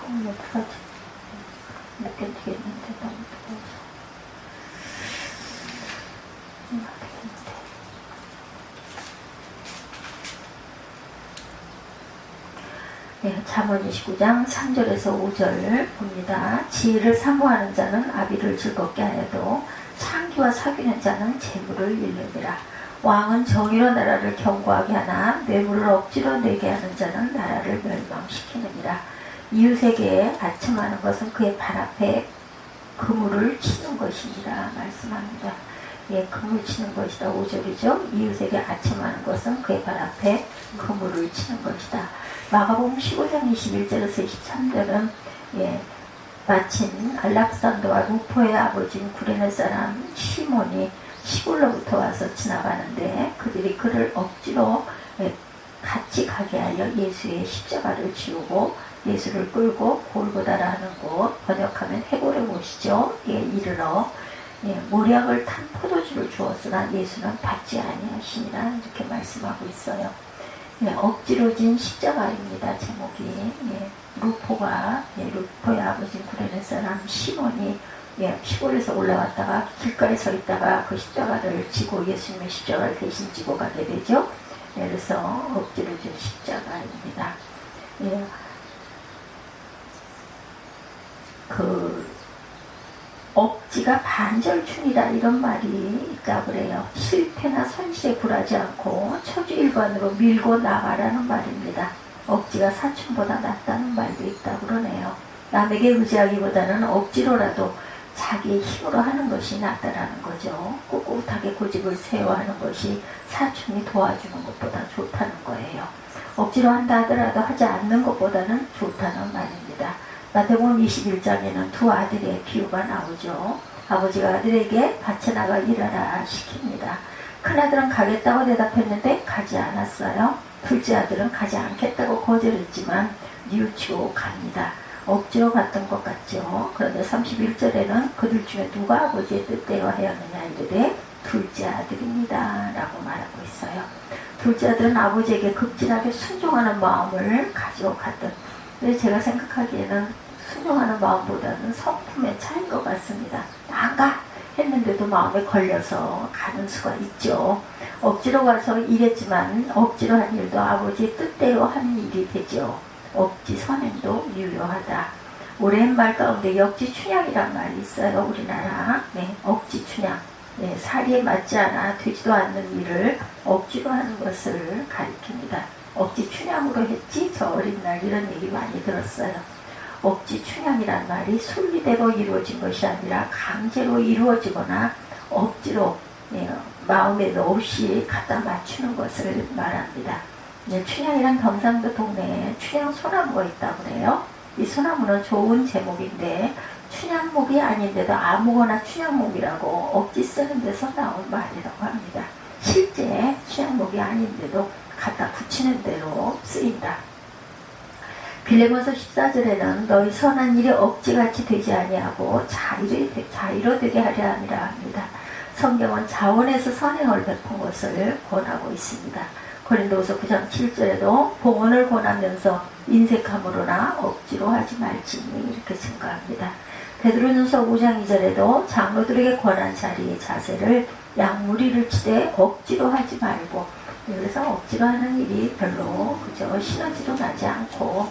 못 하지. 못 견디겠는데 너무 더워서. 네, 잠언 29장 3절에서 5절 봅니다. 지혜를 사모하는 자는 아비를 즐겁게 하여도 창기와 사귀는 자는 재물을 잃느니라. 왕은 정의로 나라를 견고하게 하나 뇌물을 억지로 내게 하는 자는 나라를 멸망시키느니라. 이웃에게 아첨하는 것은 그의 발 앞에 그물을 치는 것이니라 말씀합니다. 예, 그물 치는 것이다. 5절이죠. 이웃에게 아첨하는 것은 그의 발 앞에 그물을 치는 것이다. 마가복음 15장 21절에서 23절은 예, 마침 알락산더와 루포의 아버지인 구레네 사람 시몬이 시골로부터 와서 지나가는데 그들이 그를 억지로 같이 가게 하여 예수의 십자가를 지우고 예수를 끌고 골고다라는 곳, 번역하면 해골의 곳이죠. 예, 이르러 모략을 탄 포도주를 주었으나 예수는 받지 아니하시니라 이렇게 말씀하고 있어요. 예, 억지로 진 십자가입니다. 제목이. 예, 루포의 아버지 구레네 사람 시몬이 시골에서 올라왔다가 길가에 서 있다가 그 십자가를 지고 예수님의 십자가를 대신 지고 가게 되죠. 예, 그래서 억지로 진 십자가입니다. 예, 억지가 반절충이다 이런 말이 있다고 그래요. 실패나 손실에 굴하지 않고 처주일관으로 밀고 나가라는 말입니다. 억지가 사춘보다 낫다는 말도 있다고 그러네요. 남에게 의지하기보다는 억지로라도 자기의 힘으로 하는 것이 낫다라는 거죠. 꿋꿋하게 고집을 세워 하는 것이 사춘이 도와주는 것보다 좋다는 거예요. 억지로 한다 하더라도 하지 않는 것보다는 좋다는 말입니다. 마태복음 21장에는 두 아들의 비유가 나오죠. 아버지가 아들에게 밭에 나가 일하라 시킵니다. 큰아들은 가겠다고 대답했는데 가지 않았어요. 둘째 아들은 가지 않겠다고 거절했지만 뉘우치고 갑니다. 억지로 갔던 것 같죠. 그런데 31절에는 그들 중에 누가 아버지의 뜻대로 하였느냐 이르되 둘째 아들입니다 라고 말하고 있어요. 둘째 아들은 아버지에게 극진하게 순종하는 마음을 가지고 갔던, 근데 제가 생각하기에는 순종하는 마음보다는 성품의 차이인 것 같습니다. 안 가! 했는데도 마음에 걸려서 가는 수가 있죠. 억지로 가서 일했지만 억지로 한 일도 아버지의 뜻대로 하는 일이 되죠. 억지 선행도 유효하다. 오랜 말 가운데 역지춘향이란 말이 있어요. 우리나라. 네, 억지춘향. 네, 사리에 맞지 않아 되지도 않는 일을 억지로 하는 것을 가리킵니다. 억지춘향으로 했지 저 어린 날 이런 얘기 많이 들었어요. 억지춘향이란 말이 순리대로 이루어진 것이 아니라 강제로 이루어지거나 억지로 마음에도 없이 갖다 맞추는 것을 말합니다. 춘향이란 경상도 동네에 춘향 소나무가 있다고 그래요. 이 소나무는 좋은 제목인데 춘향목이 아닌데도 아무거나 춘향목이라고 억지 쓰는 데서 나온 말이라고 합니다. 실제 춘향목이 아닌데도 갖다 붙이는 대로 쓰인다. 빌레몬서 14절에는 너희 선한 일이 억지같이 되지 아니하고 자의로 되게 하려 함이라 합니다. 성경은 자원에서 선행을 베푼 것을 권하고 있습니다. 고린도후서 9장 7절에도 봉헌을 권하면서 인색함으로나 억지로 하지 말지니 이렇게 증가합니다. 베드로전서 5장 2절에도 장로들에게 권한 자리의 자세를 양무리를 치되 억지로 하지 말고, 그래서 억지로 하는 일이 별로 그저 시너지도 나지 않고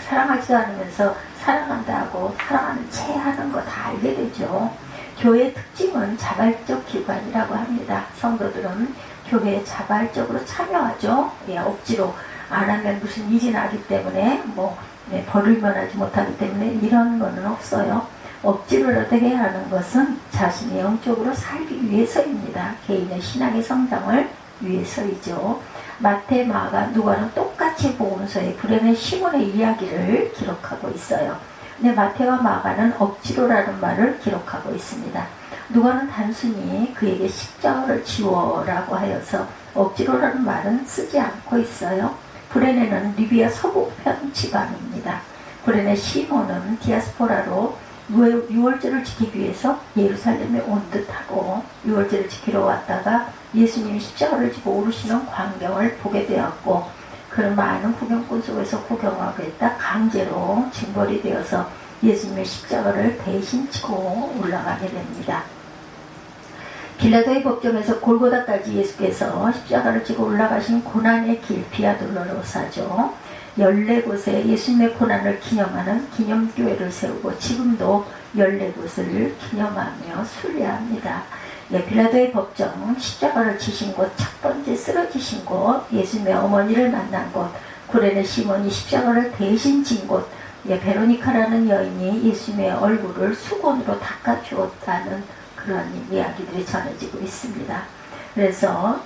사랑하지도 않으면서 사랑한다고 사랑하는 채 하는 거 다 알게 되죠. 교회의 특징은 자발적 기관이라고 합니다. 성도들은 교회에 자발적으로 참여하죠. 억지로 안 하면 무슨 일이 나기 때문에 벌을 면하지 못하기 때문에 이런 거는 없어요. 억지로라도 해야 하는 것은 자신이 영적으로 살기 위해서입니다. 개인의 신앙의 성장을 위해서이죠. 마태, 마가, 누가는 똑같이 복음서에 구레네 시몬의 이야기를 기록하고 있어요. 근데 마태와 마가는 억지로라는 말을 기록하고 있습니다. 누가는 단순히 그에게 십자가를 지워라고 하여서 억지로라는 말은 쓰지 않고 있어요. 구레네는 리비아 서북편 지방입니다. 구레네 시몬은 디아스포라로 유월절을 지키기 위해서 예루살렘에 온 듯하고 유월절을 지키러 왔다가 예수님이 십자가를 지고 오르시는 광경을 보게 되었고, 그 그런 많은 구경꾼 속에서 구경하고 있다 강제로 징벌이 되어서 예수님의 십자가를 대신 지고 올라가게 됩니다. 빌라도의 법정에서 골고다까지 예수께서 십자가를 지고 올라가신 고난의 길 비아 돌로로사죠. 14곳에 예수님의 고난을 기념하는 기념교회를 세우고 지금도 14곳을 기념하며 순례합니다. 빌라도의 법정, 십자가를 지신 곳, 첫 번째 쓰러지신 곳, 예수님의 어머니를 만난 곳, 구레네 시몬이 십자가를 대신 진 곳, 베로니카라는 여인이 예수님의 얼굴을 수건으로 닦아주었다는 그런 이야기들이 전해지고 있습니다. 그래서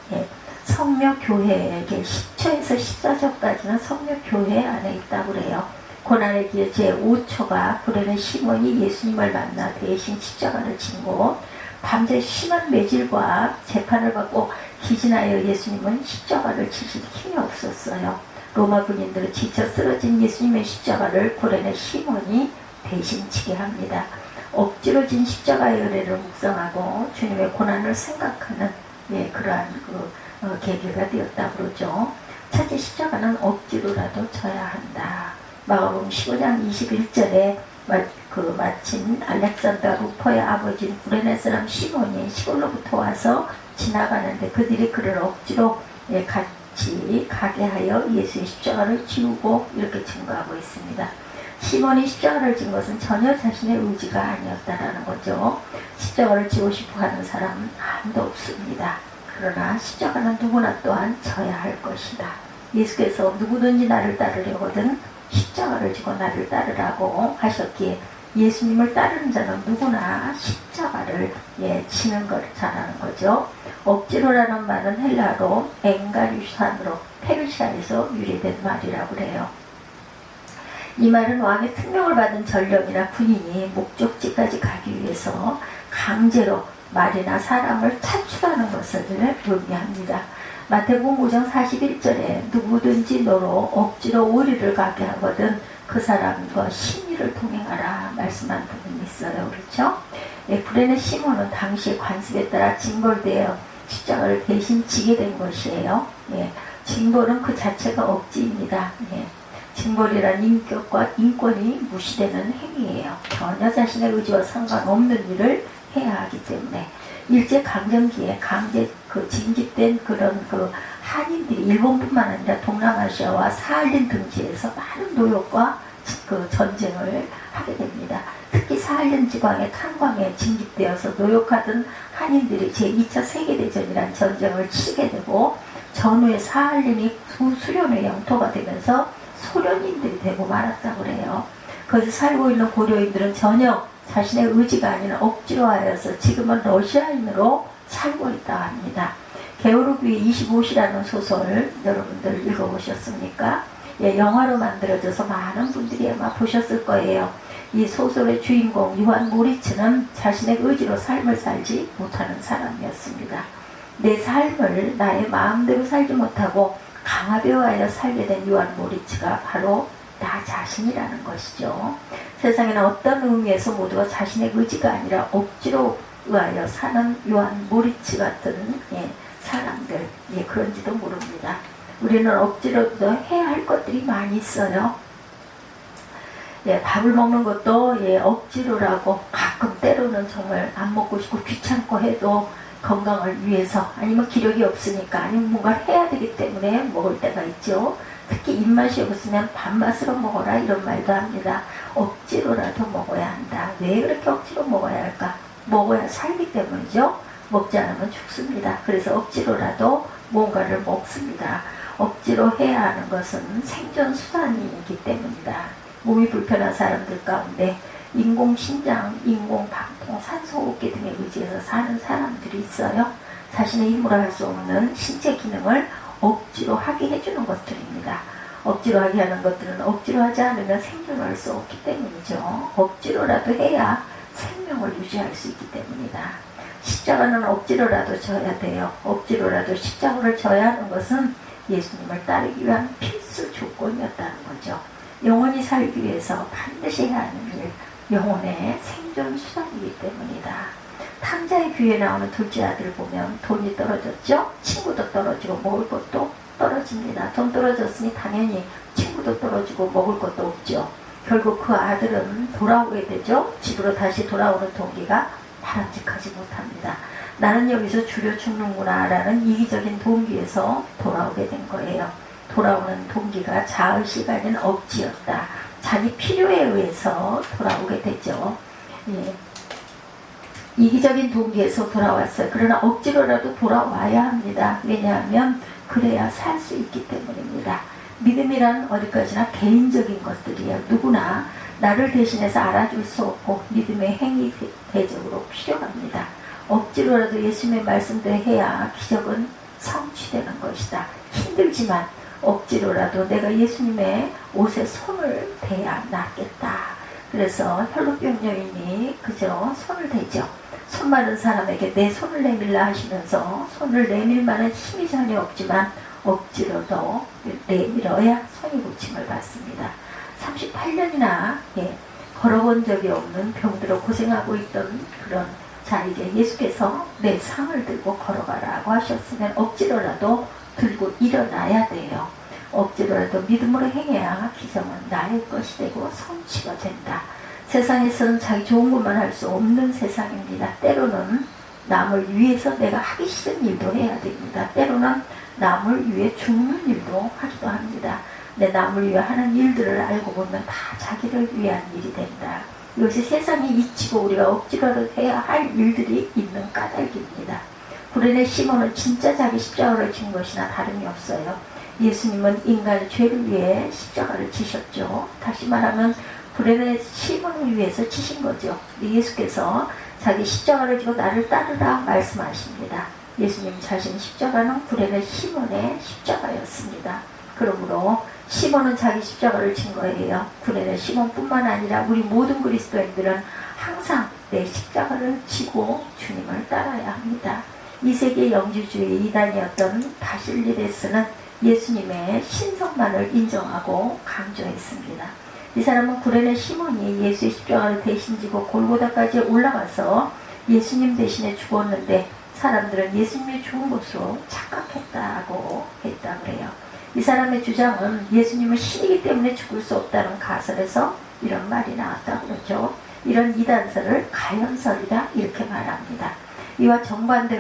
성묘교회에게 10초에서 14초까지는 성묘교회 안에 있다고 그래요. 고난의 길 제5초가 구레네 시몬이 예수님을 만나 대신 십자가를 진 곳, 밤새 심한 매질과 재판을 받고 기진하여 예수님은 십자가를 지실 힘이 없었어요. 로마 군인들은 지쳐 쓰러진 예수님의 십자가를 구레네 시몬이 대신 지게 합니다. 억지로 진 십자가의 은혜를 묵상하고 주님의 고난을 생각하는 그러한 계기가 되었다고 그러죠. 첫째, 십자가는 억지로라도 져야 한다. 마가복음 15장 21절에 마침 알렉산더 루퍼의 아버지인 구레네 사람 시몬이 시골로부터 와서 지나가는데 그들이 그를 억지로 같이 가게 하여 예수의 십자가를 지우고 이렇게 증거하고 있습니다. 시몬이 십자가를 진 것은 전혀 자신의 의지가 아니었다라는 거죠. 십자가를 지고 싶어 하는 사람은 아무도 없습니다. 그러나 십자가는 누구나 또한 져야 할 것이다. 예수께서 누구든지 나를 따르려거든 십자가를 지고 나를 따르라고 하셨기에 예수님을 따르는 자는 누구나 십자가를 지는 걸 잘하는 거죠. 억지로라는 말은 헬라로 엥가류산으로 페르시아에서 유래된 말이라고 그래요. 이 말은 왕의 특명을 받은 전령이나 군인이 목적지까지 가기 위해서 강제로 말이나 사람을 차출하는 것을 의미합니다. 마태복음 5장 41절에 누구든지 너로 억지로 우리를 가게 하거든 그 사람과 심리를 동행하라 말씀한 부분이 있어요. 그렇죠? 구레네 시몬은 당시 관습에 따라 징벌되어 십자가를 대신 지게 된 것이에요. 징벌은 그 자체가 억지입니다. 징벌이란 인격과 인권이 무시되는 행위예요. 전혀 자신의 의지와 상관없는 일을 해야 하기 때문에 일제강점기에 강제 징집된 그런 한인들이 일본뿐만 아니라 동남아시아와 사할린 등지에서 많은 노역과 전쟁을 하게 됩니다. 특히 사할린 지방의 탄광에 징집되어서 노역하던 한인들이 제2차 세계대전이라는 전쟁을 치게 되고 전후에 사할린이 수련의 영토가 되면서 소련인들이 되고 말았다고 그래요. 거기서 살고 있는 고려인들은 전혀 자신의 의지가 아닌 억지로 하여서 지금은 러시아인으로 살고 있다고 합니다. 게오르기의 25시라는 소설 여러분들 읽어보셨습니까? 영화로 만들어져서 많은 분들이 아마 보셨을 거예요. 이 소설의 주인공 요한 모리츠는 자신의 의지로 삶을 살지 못하는 사람이었습니다. 내 삶을 나의 마음대로 살지 못하고 강압하여 살게 된 요한 모리츠가 바로 나 자신이라는 것이죠. 세상에는 어떤 의미에서 모두가 자신의 의지가 아니라 억지로 의하여 사는 요한 모리츠 같은 사람들 그런지도 모릅니다. 우리는 억지로도 해야 할 것들이 많이 있어요. 밥을 먹는 것도 억지로라고 가끔 때로는 정말 안 먹고 싶고 귀찮고 해도 건강을 위해서 아니면 기력이 없으니까 아니면 뭔가를 해야 되기 때문에 먹을 때가 있죠. 특히 입맛이 없으면 밥맛으로 먹어라 이런 말도 합니다. 억지로라도 먹어야 한다. 왜 그렇게 억지로 먹어야 할까? 먹어야 살기 때문이죠. 먹지 않으면 죽습니다. 그래서 억지로라도 뭔가를 먹습니다. 억지로 해야 하는 것은 생존 수단이기 때문이다. 몸이 불편한 사람들 가운데 인공심장, 인공방통, 산소호흡기 등에 의지해서 사는 사람들이 있어요. 자신의 힘으로 할 수 없는 신체 기능을 억지로 하게 해주는 것들입니다. 억지로 하게 하는 것들은 억지로 하지 않으면 생존할 수 없기 때문이죠. 억지로라도 해야 생명을 유지할 수 있기 때문이다. 십자가는 억지로라도 져야 돼요. 억지로라도 십자가를 져야 하는 것은 예수님을 따르기 위한 필수 조건이었다는 거죠. 영원히 살기 위해서 반드시 해야 하는 일, 영혼의 생존 수단이기 때문이다. 탕자의 귀에 나오는 둘째 아들 보면 돈이 떨어졌죠? 친구도 떨어지고 먹을 것도 떨어집니다. 돈 떨어졌으니 당연히 친구도 떨어지고 먹을 것도 없죠. 결국 그 아들은 돌아오게 되죠. 집으로 다시 돌아오는 동기가 바람직하지 못합니다. 나는 여기서 줄여 죽는구나 라는 이기적인 동기에서 돌아오게 된 거예요. 돌아오는 동기가 자의식 아닌 억지였다. 자기 필요에 의해서 돌아오게 되죠. 예. 이기적인 동기에서 돌아왔어요. 그러나 억지로라도 돌아와야 합니다. 왜냐하면 그래야 살 수 있기 때문입니다. 믿음이란 어디까지나 개인적인 것들이에요. 누구나 나를 대신해서 알아줄 수 없고 믿음의 행위 대적으로 필요합니다. 억지로라도 예수님의 말씀대로 해야 기적은 성취되는 것이다. 힘들지만 억지로라도 내가 예수님의 옷에 손을 대야 낫겠다. 그래서 혈루병 여인이 그저 손을 대죠. 손 마른 사람에게 내 손을 내밀라 하시면서 손을 내밀 만한 힘이 전혀 없지만 억지로도 내밀어야 손이 고침을 받습니다. 38년이나 걸어본 적이 없는 병들어 고생하고 있던 그런 자에게 예수께서 내 상을 들고 걸어가라고 하셨으면 억지로라도 들고 일어나야 돼요. 억지로라도 믿음으로 행해야 기적은 나의 것이 되고 성취가 된다. 세상에서는 자기 좋은 것만 할 수 없는 세상입니다. 때로는 남을 위해서 내가 하기 싫은 일도 해야 됩니다. 때로는 남을 위해 죽는 일도 하기도 합니다. 내 남을 위해 하는 일들을 알고 보면 다 자기를 위한 일이 된다. 이것이 세상에 잊히고 우리가 억지로라도 해야 할 일들이 있는 까닭입니다. 구레네 시몬은 진짜 자기 십자가를 진 것이나 다름이 없어요. 예수님은 인간의 죄를 위해 십자가를 지셨죠. 다시 말하면 구레네 시몬을 위해서 지신 거죠. 예수께서 자기 십자가를 지고 나를 따르라 말씀하십니다. 예수님 자신 십자가는 구레네 시몬의 십자가였습니다. 그러므로 시몬은 자기 십자가를 진 거예요. 구레네 시몬뿐만 아니라 우리 모든 그리스도인들은 항상 내 십자가를 지고 주님을 따라야 합니다. 이 세계 영주주의 이단이었던 바실리데스는 예수님의 신성만을 인정하고 강조했습니다. 이 사람은 구레네 시몬이 예수의 십자가를 대신 지고 골고다까지 올라가서 예수님 대신에 죽었는데 사람들은 예수님이 죽은 것으로 착각했다고 했다 그래요. 이 사람의 주장은 예수님은 신이기 때문에 죽을 수 없다는 가설에서 이런 말이 나왔다고 그러죠. 이런 이단설을 가연설이라 이렇게 말합니다. 이와 정반대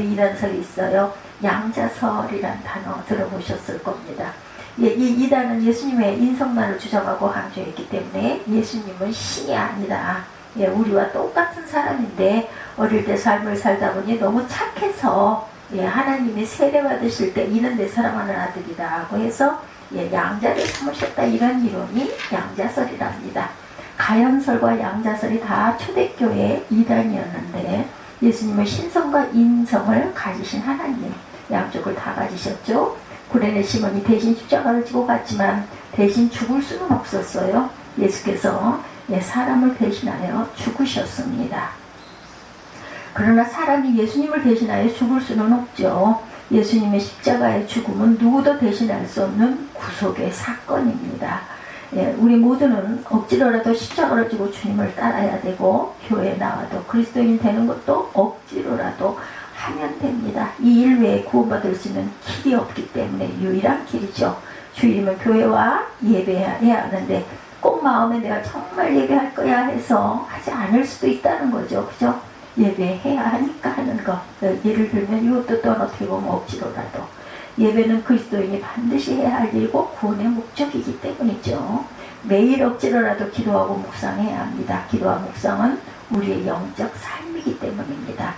이단설이 있어요. 양자설이란 단어 들어보셨을 겁니다. 이 이단은 예수님의 인성만을 주장하고 강조했기 때문에 예수님은 신이 아니다. 우리와 똑같은 사람인데 어릴 때 삶을 살다 보니 너무 착해서 하나님이 세례받으실 때 이는 내 사랑하는 아들이라고 해서 양자를 삼으셨다. 이런 이론이 양자설이랍니다. 가연설과 양자설이 다 초대교회 이단이었는데 예수님은 신성과 인성을 가지신 하나님 양쪽을 다 가지셨죠. 구레네 시몬이 대신 십자가를 지고 갔지만 대신 죽을 수는 없었어요. 예수께서 사람을 대신하여 죽으셨습니다. 그러나 사람이 예수님을 대신하여 죽을 수는 없죠. 예수님의 십자가의 죽음은 누구도 대신할 수 없는 구속의 사건입니다. 우리 모두는 억지로라도 십자가를 지고 주님을 따라야 되고 교회에 나와도 그리스도인 되는 것도 억지로라도 하면 됩니다. 이 일 외에 구원받을 수 있는 길이 없기 때문에 유일한 길이죠. 주일이면 교회와 예배해야 하는데 꼭 마음에 내가 정말 예배할 거야 해서 하지 않을 수도 있다는 거죠. 그죠? 예배해야 하니까 하는 거. 예를 들면 이것도 또 어떻게 보면 억지로라도 예배는 그리스도인이 반드시 해야 할 일이고 구원의 목적이기 때문이죠. 매일 억지로라도 기도하고 묵상해야 합니다. 기도와 묵상은 우리의 영적 삶이기 때문입니다.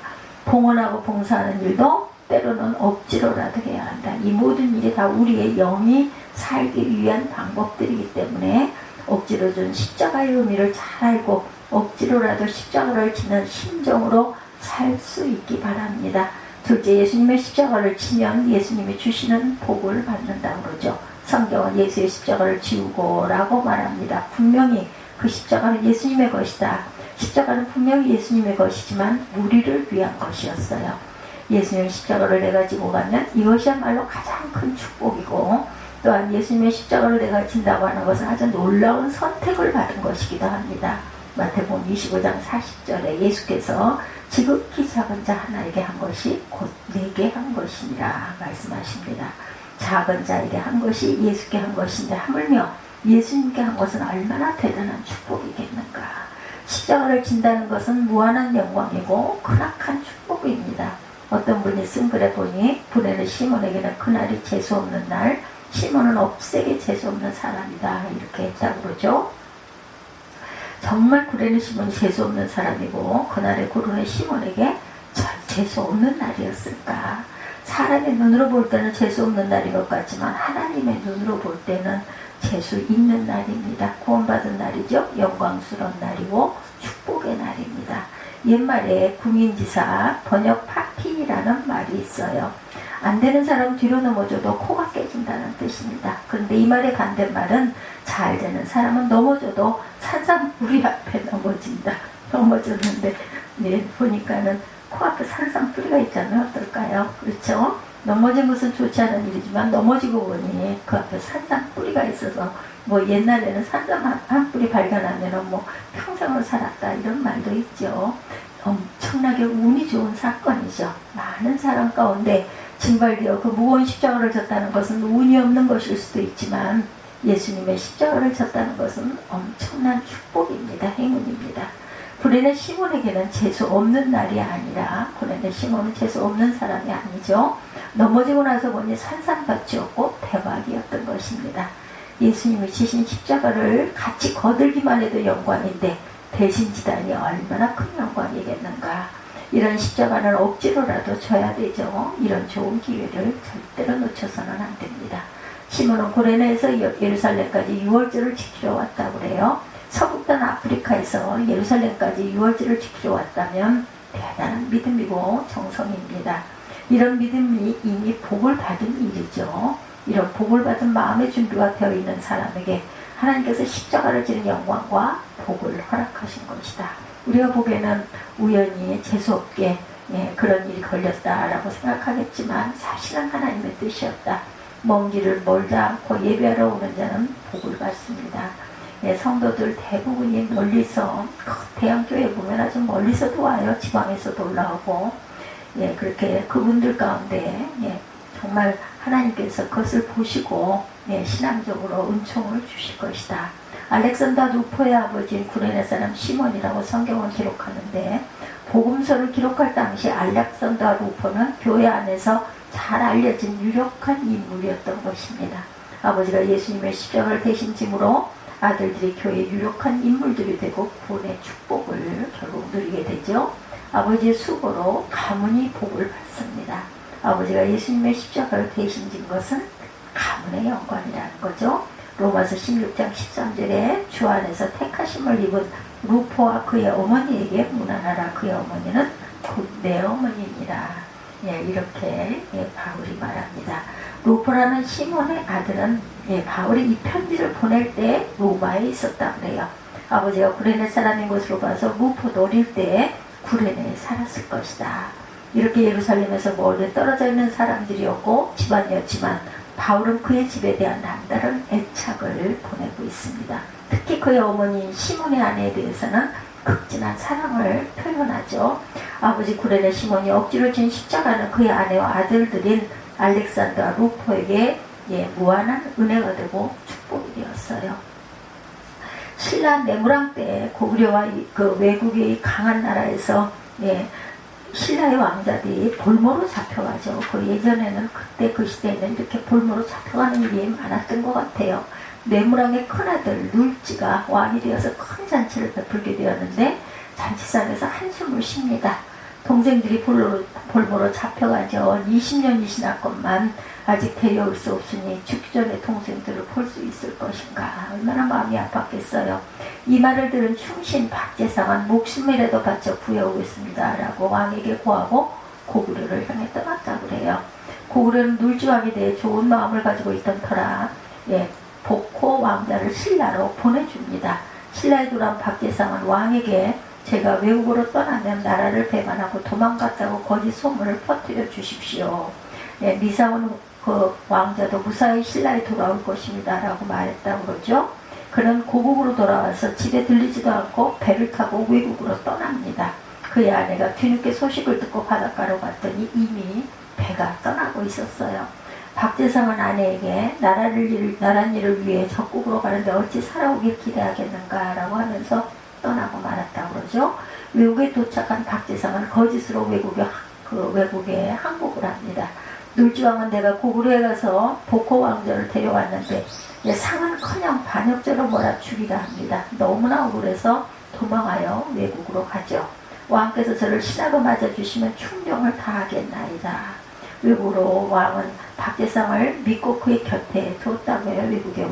봉헌하고 봉사하는 일도 때로는 억지로라도 해야 한다. 이 모든 일이 다 우리의 영이 살기 위한 방법들이기 때문에 억지로 준 십자가의 의미를 잘 알고 억지로라도 십자가를 지는 심정으로 살 수 있기 바랍니다. 둘째, 예수님의 십자가를 지면 예수님이 주시는 복을 받는다고 그러죠. 성경은 예수의 십자가를 지우고 라고 말합니다. 분명히 그 십자가는 예수님의 것이다. 십자가는 분명히 예수님의 것이지만 우리를 위한 것이었어요. 예수님의 십자가를 내가 지고 가면 이것이야말로 가장 큰 축복이고 또한 예수님의 십자가를 내가 진다고 하는 것은 아주 놀라운 선택을 받은 것이기도 합니다. 마태복음 25장 40절에 예수께서 지극히 작은 자 하나에게 한 것이 곧 내게 한 것이니라 말씀하십니다. 작은 자에게 한 것이 예수께 한 것인데 하물며 예수님께 한 것은 얼마나 대단한 축복이겠는가. 십자가를 진다는 것은 무한한 영광이고 크나큰 축복입니다. 어떤 분이 쓴 글에 보니 불에는 시몬에게는 그날이 재수없는 날, 시몬은 없애게 재수없는 사람이다 이렇게 했다고 그러죠. 정말 구레네 시몬이 재수없는 사람이고 그날의 구레네 시몬에게 재수없는 날이었을까. 사람의 눈으로 볼 때는 재수없는 날인 것 같지만 하나님의 눈으로 볼 때는 재수 있는 날입니다. 구원받은 날이죠. 영광스러운 날이고 축복의 날입니다. 옛말에 국민지사 번역 파티라는 말이 있어요. 안 되는 사람 뒤로 넘어져도 코가 깨진다는 뜻입니다. 그런데 이 말의 반대말은 잘 되는 사람은 넘어져도 산산뿌리 앞에 넘어진다. 넘어졌는데 보니까는 코앞에 산산뿌리가 있잖아요. 어떨까요? 그렇죠? 넘어진 것은 좋지 않은 일이지만 넘어지고 보니 그 앞에 산산뿌리가 있어서 옛날에는 산삼 한 뿌리 발견하면 평생을 살았다 이런 말도 있죠. 엄청나게 운이 좋은 사건이죠. 많은 사람 가운데 징발되어 그 무거운 십자가를 졌다는 것은 운이 없는 것일 수도 있지만 예수님의 십자가를 졌다는 것은 엄청난 축복입니다. 행운입니다. 구레네 시몬에게는 재수 없는 날이 아니라 구레네 시몬은 재수 없는 사람이 아니죠. 넘어지고 나서 보니 산산밭이었고 대박이었던 것입니다. 예수님이 지신 십자가를 같이 거들기만 해도 영광인데 대신 지다니 얼마나 큰 영광이겠는가. 이런 십자가는 억지로라도 져야 되죠. 이런 좋은 기회를 절대로 놓쳐서는 안 됩니다. 시몬은 구레네에서 예루살렘까지 유월절을 지키러 왔다고 그래요. 서북단 아프리카에서 예루살렘까지 유월절을 지키러 왔다면 대단한 믿음이고 정성입니다. 이런 믿음이 이미 복을 받은 일이죠. 이런 복을 받은 마음의 준비가 되어 있는 사람에게 하나님께서 십자가를 지는 영광과 복을 허락하신 것이다. 우리가 보기에는 우연히 재수없게 그런 일이 걸렸다라고 생각하겠지만 사실은 하나님의 뜻이었다. 먼 길을 멀다 않고 예배하러 오는 자는 복을 받습니다. 성도들 대부분이 멀리서 대형교회 보면 아주 멀리서도 와요. 지방에서도 올라오고 그렇게 그분들 가운데 정말 하나님께서 그것을 보시고 신앙적으로 은총을 주실 것이다. 알렉산더 루포의 아버지인 구레네 사람 시몬이라고 성경은 기록하는데 복음서를 기록할 당시 알렉산더 루포는 교회 안에서 잘 알려진 유력한 인물이었던 것입니다. 아버지가 예수님의 십자가를 대신 짐으로 아들들이 교회의 유력한 인물들이 되고 구원의 축복을 결국 누리게 되죠. 아버지의 수고로 가문이 복을 받습니다. 아버지가 예수님의 십자가를 대신 진 것은 가문의 영광이라는 거죠. 로마서 16장 13절에 주 안에서 택하심을 입은 루포와 그의 어머니에게 문안하라. 그의 어머니는 곧 내 어머니니라. 이렇게 바울이 말합니다. 루포라는 시몬의 아들은 바울이 이 편지를 보낼 때 로마에 있었다 그래요. 아버지가 구레네 사람인 것으로 봐서 루포도 어릴 때 구레네에 살았을 것이다. 이렇게 예루살렘에서 멀리 떨어져 있는 사람들이었고 집안이었지만 바울은 그의 집에 대한 남다른 애착을 보내고 있습니다. 특히 그의 어머니 시몬의 아내에 대해서는 극진한 사랑을 표현하죠. 아버지 구레네 시몬이 억지로 진 십자가는 그의 아내와 아들들인 알렉산더와 루포에게 무한한 은혜가 되고 축복이 되었어요. 신라 내무랑 때 고구려와 그 외국의 강한 나라에서 신라의 왕자들이 볼모로 잡혀가죠. 그 예전에는 그때 그 시대에는 이렇게 볼모로 잡혀가는 일이 많았던 것 같아요. 내무랑의 큰아들 눌지가 왕이 되어서 큰 잔치를 베풀게 되었는데 잔치상에서 한숨을 쉽니다. 동생들이 볼모로 잡혀가죠. 20년이 지났건만 아직 데려올 수 없으니 죽기 전에 동생들을 볼 수 있을 것인가. 얼마나 마음이 아팠겠어요. 이 말을 들은 충신 박제상은 목숨이라도 바쳐 구해오겠습니다 라고 왕에게 고하고 고구려를 향해 떠났다고 그래요. 고구려는 눌지왕에 대해 좋은 마음을 가지고 있던 터라 복호 왕자를 신라로 보내줍니다. 신라에 돌아온 박제상은 왕에게 제가 외국으로 떠나면 나라를 배반하고 도망갔다고 거짓 소문을 퍼뜨려 주십시오. 미사온 그 왕자도 무사히 신라에 돌아올 것입니다 라고 말했다고 그러죠. 그는 고국으로 돌아와서 집에 들리지도 않고 배를 타고 외국으로 떠납니다. 그의 아내가 뒤늦게 소식을 듣고 바닷가로 갔더니 이미 배가 떠나고 있었어요. 박재상은 아내에게 나란 일을 위해 적국으로 가는데 어찌 살아오길 기대하겠는가 라고 하면서 떠나고 말았다고 그러죠. 외국에 도착한 박재상은 거짓으로 외국에 항복을 합니다. 눌지왕은 내가 고구려에 가서 복호 왕자를 데려왔는데 상은커녕 반역죄로 몰아 죽이라 합니다. 너무나 억울해서 도망하여 외국으로 가죠. 왕께서 저를 신하로 맞아주시면 충정을 다하겠나이다. 외국으로 왕은 박재상을 믿고 그의 곁에 두었다고 해요. 외국의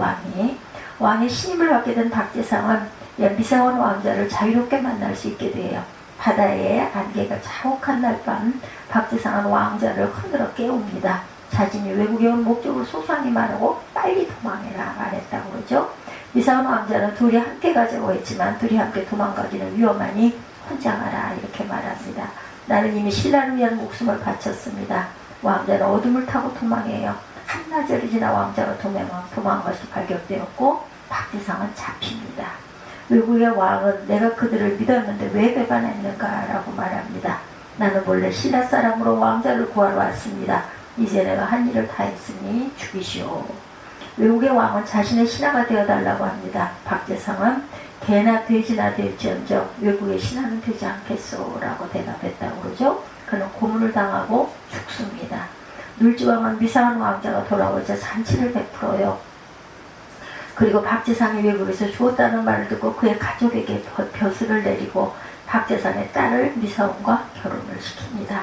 왕의 신임을 받게 된 박재상은 미사원 왕자를 자유롭게 만날 수 있게 돼요. 바다에 안개가 자욱한 날 밤 박재상은 왕자를 흔들어 깨웁니다. 자신이 외국에 온 목적을 소소하게 말하고 빨리 도망해라 말했다고 그러죠. 미사원 왕자는 둘이 함께 가자고 했지만 둘이 함께 도망가기는 위험하니 혼자 가라 이렇게 말합니다. 나는 이미 신라를 위한 목숨을 바쳤습니다. 왕자는 어둠을 타고 도망해요. 한나절이 지나 왕자가 도망한 것이 발견되었고 박재상은 잡힙니다. 외국의 왕은 내가 그들을 믿었는데 왜 배반했는가 라고 말합니다. 나는 원래 신라 사람으로 왕자를 구하러 왔습니다. 이제 내가 한 일을 다 했으니 죽이시오. 외국의 왕은 자신의 신하가 되어달라고 합니다. 박재상은 개나 돼지나 될지언정 외국의 신하는 되지 않겠소 라고 대답했다고 그러죠. 그는 고문을 당하고 죽습니다. 눌지왕은 미사원 왕자가 돌아오자 잔치를 베풀어요. 그리고 박재상이 외국에서 죽었다는 말을 듣고 그의 가족에게 벼슬을 내리고 박재상의 딸을 미사원과 결혼을 시킵니다.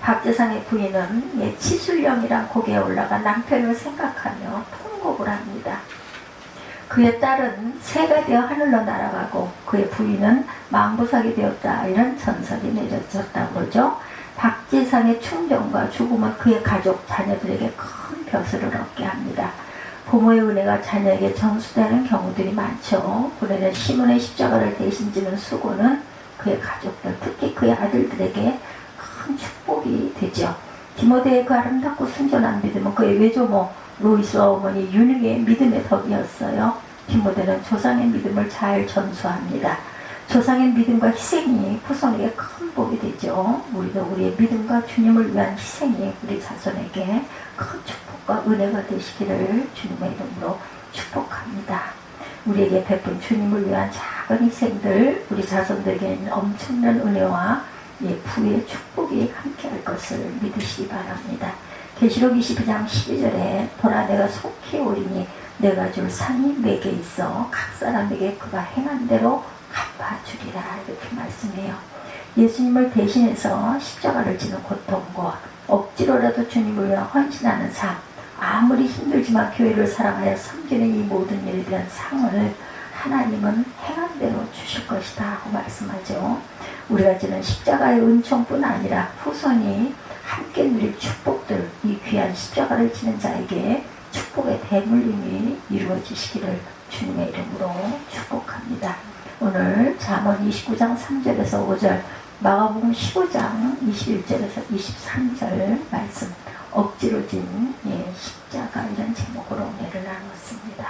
박재상의 부인은 치술령이란 곡에 올라가 남편을 생각하며 통곡을 합니다. 그의 딸은 새가 되어 하늘로 날아가고 그의 부인은 망부삭이 되었다 이런 전설이 내려졌다고 그러죠. 박재상의 충정과 죽음은 그의 가족, 자녀들에게 큰 벼슬을 얻게 합니다. 부모의 은혜가 자녀에게 전수되는 경우들이 많죠. 고뇌는 시몬의 십자가를 대신 지는 수고는 그의 가족들, 특히 그의 아들들에게 큰 축복이 되죠. 디모데의 그 아름답고 순전한 믿음은 그의 외조모 로이스와 어머니 유능의 믿음의 덕이었어요. 디모데는 조상의 믿음을 잘 전수합니다. 조상의 믿음과 희생이 후손에게 큰 복이 되죠. 우리도 우리의 믿음과 주님을 위한 희생이 우리 자손에게 큰 축복과 은혜가 되시기를 주님의 이름으로 축복합니다. 우리에게 베푼 주님을 위한 작은 희생들, 우리 자손들에게는 엄청난 은혜와 부의 축복이 함께할 것을 믿으시기 바랍니다. 계시록 22장 12절에 보라 내가 속히 오리니 내가 줄 상이 내게 있어 각 사람에게 그가 행한 대로 갚아주리라 이렇게 말씀해요. 예수님을 대신해서 십자가를 지는 고통과 억지로라도 주님을 위해 헌신하는 삶, 아무리 힘들지만 교회를 사랑하여 섬기는 이 모든 일에 대한 상을 하나님은 행한 대로 주실 것이다 하고 말씀하죠. 우리가 지는 십자가의 은총뿐 아니라 후손이 함께 누릴 축복들, 이 귀한 십자가를 지는 자에게 축복의 대물림이 이루어지시기를 주님의 이름으로 축복합니다. 오늘 잠언 29장 3절에서 5절, 마가복음 15장 21절에서 23절 말씀, 억지로 진 십자가 이런 제목으로 은혜를 나눴습니다.